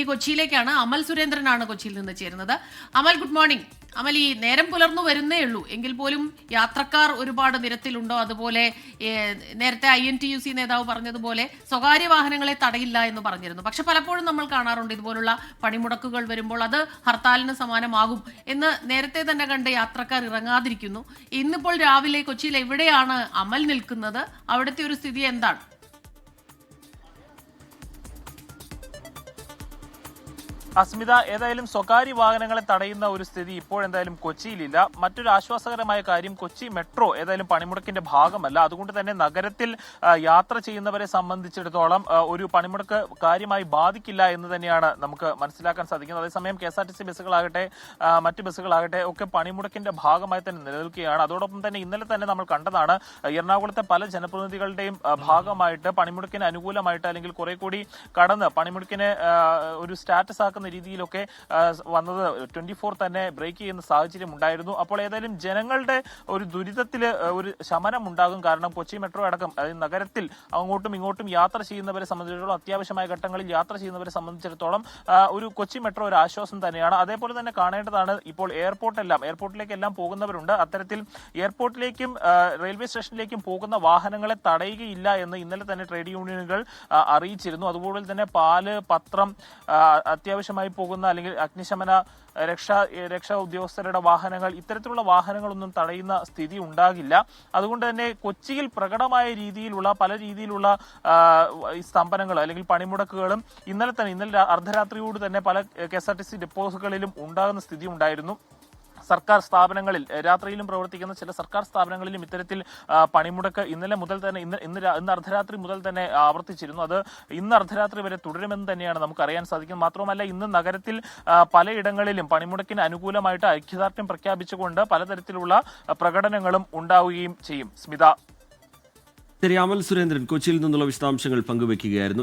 ഇനി കൊച്ചിയിലേക്കാണ്. അമൽ സുരേന്ദ്രനാണ് കൊച്ചിയിൽ നിന്ന് ചേരുന്നത്. അമൽ, ഗുഡ് മോർണിംഗ്. അമൽ, ഈ നേരം പുലർന്നു വരുന്നേ ഉള്ളൂ എങ്കിൽ പോലും യാത്രക്കാർ ഒരുപാട് നിരത്തിലുണ്ടോ? അതുപോലെ നേരത്തെ INTUC നേതാവ് പറഞ്ഞതുപോലെ സ്വകാര്യ വാഹനങ്ങളെ തടയില്ല എന്ന് പറഞ്ഞിരുന്നു. പക്ഷെ പലപ്പോഴും നമ്മൾ കാണാറുണ്ട് ഇതുപോലുള്ള പണിമുടക്കുകൾ വരുമ്പോൾ അത് ഹർത്താലിന് സമാനമാകും എന്ന് നേരത്തെ തന്നെ കണ്ട് യാത്രക്കാർ ഇറങ്ങാതിരിക്കുന്നു. ഇന്നിപ്പോൾ രാവിലെ കൊച്ചിയിൽ എവിടെയാണ് അമൽ നിൽക്കുന്നത്? അവിടുത്തെ ഒരു സ്ഥിതി എന്താണ്? അസ്മിത, ഏതായാലും സ്വകാര്യ വാഹനങ്ങളെ തടയുന്ന ഒരു സ്ഥിതി ഇപ്പോഴെന്തായാലും കൊച്ചിയിലില്ല. മറ്റൊരു ആശ്വാസകരമായ കാര്യം, കൊച്ചി മെട്രോ ഏതായാലും പണിമുടക്കിന്റെ ഭാഗമല്ല. അതുകൊണ്ട് തന്നെ നഗരത്തിൽ യാത്ര ചെയ്യുന്നവരെ സംബന്ധിച്ചിടത്തോളം ഒരു പണിമുടക്ക് കാര്യമായി ബാധിക്കില്ല എന്ന് തന്നെയാണ് നമുക്ക് മനസ്സിലാക്കാൻ സാധിക്കുന്നത്. അതേസമയം KSRTC ബസ്സുകളാകട്ടെ മറ്റ് ബസ്സുകളാകട്ടെ ഒക്കെ പണിമുടക്കിന്റെ ഭാഗമായി തന്നെ നിലനിൽക്കുകയാണ്. അതോടൊപ്പം തന്നെ ഇന്നലെ തന്നെ നമ്മൾ കണ്ടതാണ്, എറണാകുളത്തെ പല ജനപ്രതിനിധികളുടെയും ഭാഗമായിട്ട് പണിമുടക്കിന് അനുകൂലമായിട്ട് അല്ലെങ്കിൽ കുറെ കൂടി കടന്ന് പണിമുടക്കിന് ഒരു സ്റ്റാറ്റസ് ആക്കുന്ന രീതിയിലൊക്കെ വന്നത് 24 തന്നെ ബ്രേക്ക് ചെയ്യുന്ന സാഹചര്യം ഉണ്ടായിരുന്നു. അപ്പോൾ ഏതായാലും ജനങ്ങളുടെ ഒരു ദുരിതത്തിൽ ഒരു ശമനം ഉണ്ടാകും. കാരണം കൊച്ചി മെട്രോ അടക്കം നഗരത്തിൽ അങ്ങോട്ടും ഇങ്ങോട്ടും യാത്ര ചെയ്യുന്നവരെ സംബന്ധിച്ചിടത്തോളം, അത്യാവശ്യമായ ഘട്ടങ്ങളിൽ യാത്ര ചെയ്യുന്നവരെ സംബന്ധിച്ചിടത്തോളം ഒരു കൊച്ചി മെട്രോ ഒരു ആശ്വാസം തന്നെയാണ്. അതേപോലെ തന്നെ കാണേണ്ടതാണ്, ഇപ്പോൾ എയർപോർട്ടിലേക്കെല്ലാം പോകുന്നവരുണ്ട്. അത്തരത്തിൽ എയർപോർട്ടിലേക്കും റെയിൽവേ സ്റ്റേഷനിലേക്കും പോകുന്ന വാഹനങ്ങളെ തടയുകയില്ല എന്ന് ഇന്നലെ തന്നെ ട്രേഡ് യൂണിയനുകൾ അറിയിച്ചിരുന്നു. അതുപോലെ തന്നെ പാല്, പത്രം, അത്യാവശ്യമായി പോകുന്ന അല്ലെങ്കിൽ അഗ്നിശമന രക്ഷാ ഉദ്യോഗസ്ഥരുടെ വാഹനങ്ങൾ, ഇത്തരത്തിലുള്ള വാഹനങ്ങളൊന്നും തടയുന്ന സ്ഥിതി ഉണ്ടാകില്ല. അതുകൊണ്ട് തന്നെ കൊച്ചിയിൽ പ്രകടമായ രീതിയിലുള്ള പല രീതിയിലുള്ള സ്തംഭനങ്ങൾ അല്ലെങ്കിൽ പണിമുടക്കുകളും ഇന്നലെ അർദ്ധരാത്രിയോട് തന്നെ പല KSRTC ഡിപ്പോകളിലും ഉണ്ടാകുന്ന സ്ഥിതി ഉണ്ടായിരുന്നു. സർക്കാർ സ്ഥാപനങ്ങളിൽ, രാത്രിയിലും പ്രവർത്തിക്കുന്ന ചില സർക്കാർ സ്ഥാപനങ്ങളിലും ഇത്തരത്തിൽ പണിമുടക്ക് ഇന്നലെ മുതൽ തന്നെ ഇന്ന് അർദ്ധരാത്രി മുതൽ തന്നെ ആവർത്തിച്ചിരുന്നു. അത് ഇന്ന് അർദ്ധരാത്രി വരെ തുടരുമെന്ന് തന്നെയാണ് നമുക്ക് അറിയാൻ സാധിക്കുന്നത്. മാത്രമല്ല, ഇന്ന് നഗരത്തിൽ പലയിടങ്ങളിലും പണിമുടക്കിന് അനുകൂലമായിട്ട് ഐക്യദാർഢ്യം പ്രഖ്യാപിച്ചുകൊണ്ട് പലതരത്തിലുള്ള പ്രകടനങ്ങളും ഉണ്ടാവുകയും ചെയ്യും. സ്മിത. ശരി, അമൽ സുരേന്ദ്രൻ കൊച്ചിയിൽ നിന്നുള്ള വിശദാംശങ്ങൾ പങ്കുവയ്ക്കുകയായിരുന്നു.